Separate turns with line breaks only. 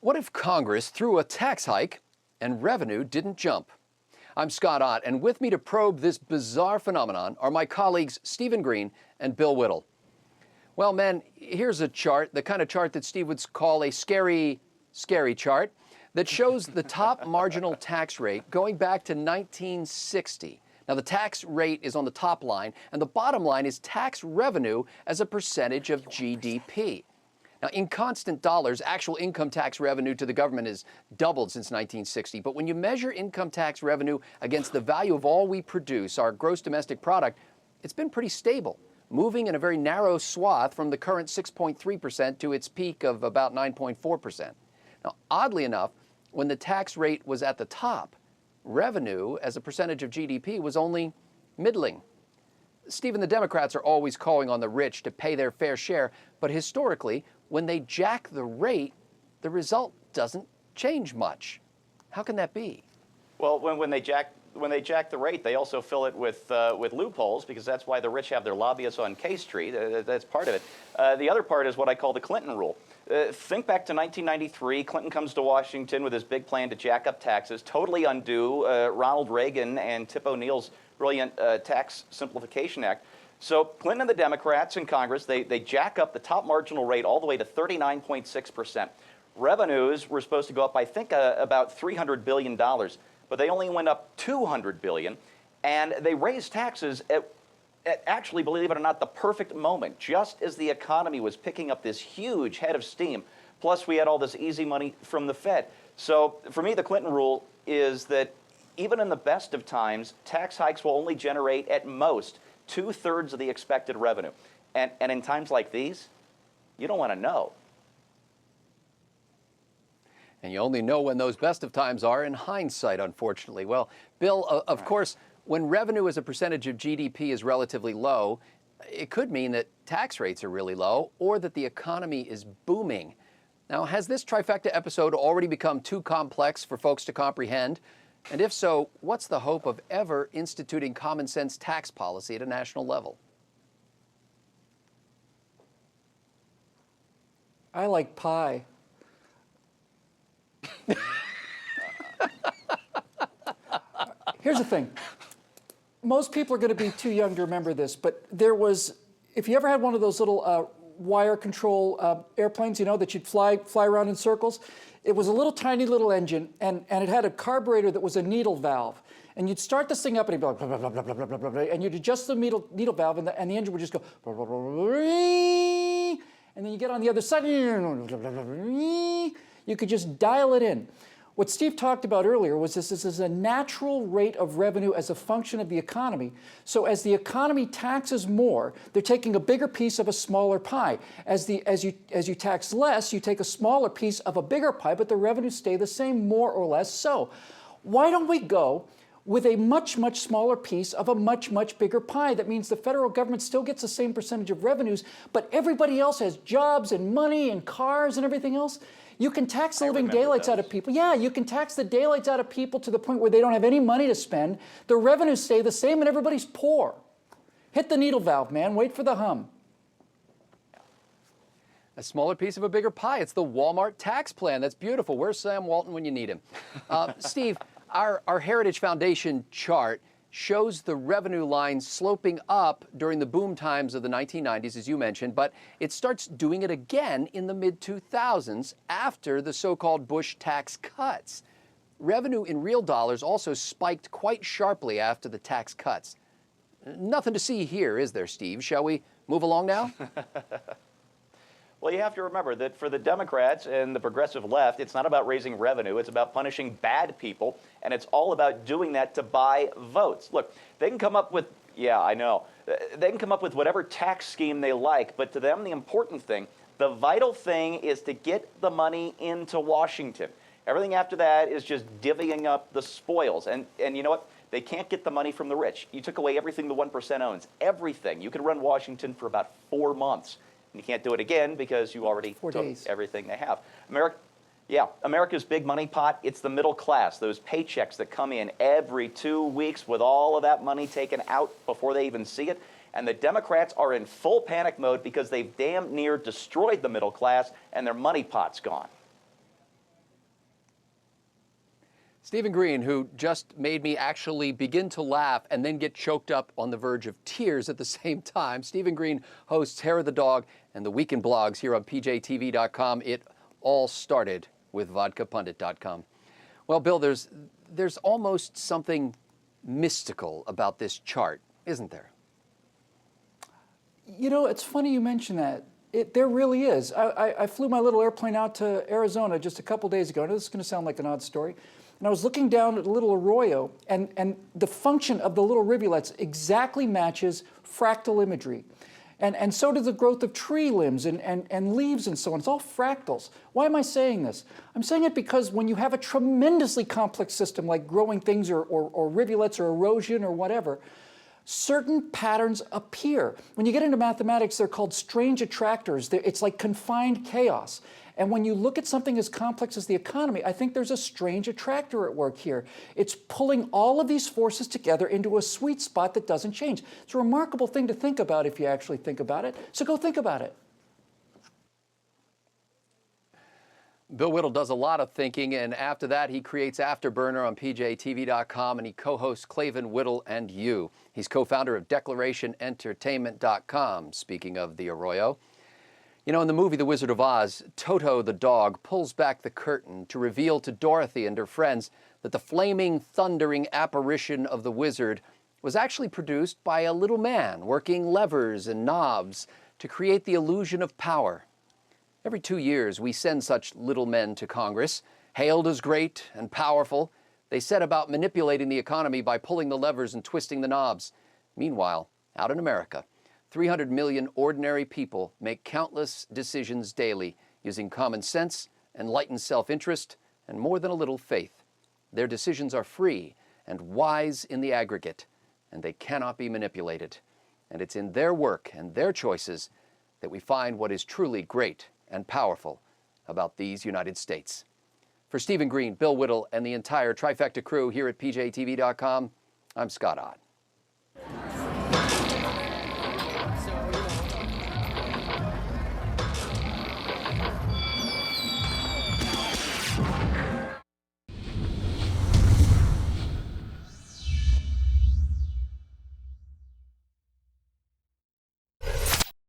What if Congress threw a tax hike and revenue didn't jump? I'm Scott Ott, and with me to probe this bizarre phenomenon are my colleagues Stephen Green and Bill Whittle. Well, men, here's a chart, the kind of chart that Steve would call a scary chart, that shows the top marginal tax rate going back to 1960. Now, the tax rate is on the top line, and the bottom line is tax revenue as a percentage of GDP. Now, in constant dollars, actual income tax revenue to the government has doubled since 1960. But when you measure income tax revenue against the value of all we produce, our gross domestic product, it's been pretty stable, moving in a very narrow swath from the current 6.3% to its peak of about 9.4%. Now, oddly enough, when the tax rate was at the top, revenue as a percentage of GDP was only middling. Stephen, the Democrats are always calling on the rich to pay their fair share, but historically, when they jack the rate, the result doesn't change much. How can that be?
Well, when they jack the rate, they also fill it with loopholes, because that's why the rich have their lobbyists on K Street. That's part of it. The other part is what I call the Clinton rule. Think back to 1993. Clinton comes to Washington with his big plan to jack up taxes, totally undo Ronald Reagan and Tip O'Neill's brilliant Tax Simplification Act. So Clinton and the Democrats in Congress, they jack up the top marginal rate all the way to 39.6%. Revenues were supposed to go up, I think, about $300 billion, but they only went up $200 billion, and they raised taxes at actually, believe it or not, the perfect moment, just as the economy was picking up this huge head of steam. Plus, we had all this easy money from the Fed. So for me, the Clinton rule is that even in the best of times, tax hikes will only generate at most 2/3 of the expected revenue. And in times like these, you don't want to know.
And you only know when those best of times are in hindsight, unfortunately. Well, Bill, of course, when revenue as a percentage of GDP is relatively low, it could mean that tax rates are really low or that the economy is booming. Now, has this trifecta episode already become too complex for folks to comprehend? And if so, what's the hope of ever instituting common sense tax policy at a national level?
I like pie. Here's the thing. Most people are going to be too young to remember this, but there was, if you ever had one of those little wire control airplanes, you know, that you'd fly around in circles, it was a little tiny little engine, and it had a carburetor that was a needle valve. And you'd start this thing up, and it'd be like, blah, blah, blah, blah, blah, blah, blah, blah, and you'd adjust the needle valve, and the engine would just go, blah, blah, blah, blah, blah, and then you get on the other side, you could just dial it in. What Steve talked about earlier was this is a natural rate of revenue as a function of the economy. So as the economy taxes more, they're taking a bigger piece of a smaller pie. As you tax less, you take a smaller piece of a bigger pie, but the revenues stay the same, more or less so. Why don't we go with a much, much smaller piece of a much, much bigger pie? That means the federal government still gets the same percentage of revenues, but everybody else has jobs and money and cars and everything else. You can tax the living daylights out of people. Yeah, you can tax the daylights out of people to the point where they don't have any money to spend. The revenues stay the same and everybody's poor. Hit the needle valve, man. Wait for the hum.
A smaller piece of a bigger pie. It's the Walmart tax plan. That's beautiful. Where's Sam Walton when you need him? Steve, our Heritage Foundation chart shows the revenue line sloping up during the boom times of the 1990s, as you mentioned, but it starts doing it again in the mid-2000s after the so-called Bush tax cuts. Revenue in real dollars also spiked quite sharply after the tax cuts. Nothing to see here, is there, Steve? Shall we move along now?
Well, you have to remember that for the Democrats and the progressive left, it's not about raising revenue. It's about punishing bad people, and it's all about doing that to buy votes. Look, they can come up with, yeah, I know, they can come up with whatever tax scheme they like, but to them, the important thing, the vital thing is to get the money into Washington. Everything after that is just divvying up the spoils. And you know what? They can't get the money from the rich. You took away everything the 1% owns. Everything. You could run Washington for about 4 months. You can't do it again because you already took everything they have. America's big money pot, it's the middle class, those paychecks that come in every 2 weeks with all of that money taken out before they even see it. And the Democrats are in full panic mode because they've damn near destroyed the middle class and their money pot's gone.
Stephen Green, who just made me actually begin to laugh and then get choked up on the verge of tears at the same time. Stephen Green hosts Hair of the Dog and the Weekend Blogs here on pjtv.com. It all started with vodkapundit.com. Well, Bill, there's almost something mystical about this chart, isn't there?
You know, it's funny you mention that. There really is. I flew my little airplane out to Arizona just a couple days ago. I know this is going to sound like an odd story. And I was looking down at a little arroyo, and the function of the little rivulets exactly matches fractal imagery. And so does the growth of tree limbs and leaves and so on. It's all fractals. Why am I saying this? I'm saying it because when you have a tremendously complex system like growing things or rivulets or erosion or whatever, certain patterns appear. When you get into mathematics, they're called strange attractors. It's like confined chaos. And when you look at something as complex as the economy, I think there's a strange attractor at work here. It's pulling all of these forces together into a sweet spot that doesn't change. It's a remarkable thing to think about if you actually think about it. So go think about it.
Bill Whittle does a lot of thinking, and after that, he creates Afterburner on pjtv.com, and he co-hosts Klavan, Whittle, and You. He's co-founder of DeclarationEntertainment.com, speaking of the Arroyo. You know, in the movie The Wizard of Oz, Toto the dog pulls back the curtain to reveal to Dorothy and her friends that the flaming, thundering apparition of the wizard was actually produced by a little man working levers and knobs to create the illusion of power. Every 2 years, we send such little men to Congress. Hailed as great and powerful, they set about manipulating the economy by pulling the levers and twisting the knobs. Meanwhile, out in America, 300 million ordinary people make countless decisions daily using common sense, enlightened self-interest, and more than a little faith. Their decisions are free and wise in the aggregate, and they cannot be manipulated. And it's in their work and their choices that we find what is truly great and powerful about these United States. For Stephen Green, Bill Whittle, and the entire Trifecta crew here at pjtv.com, I'm Scott Ott.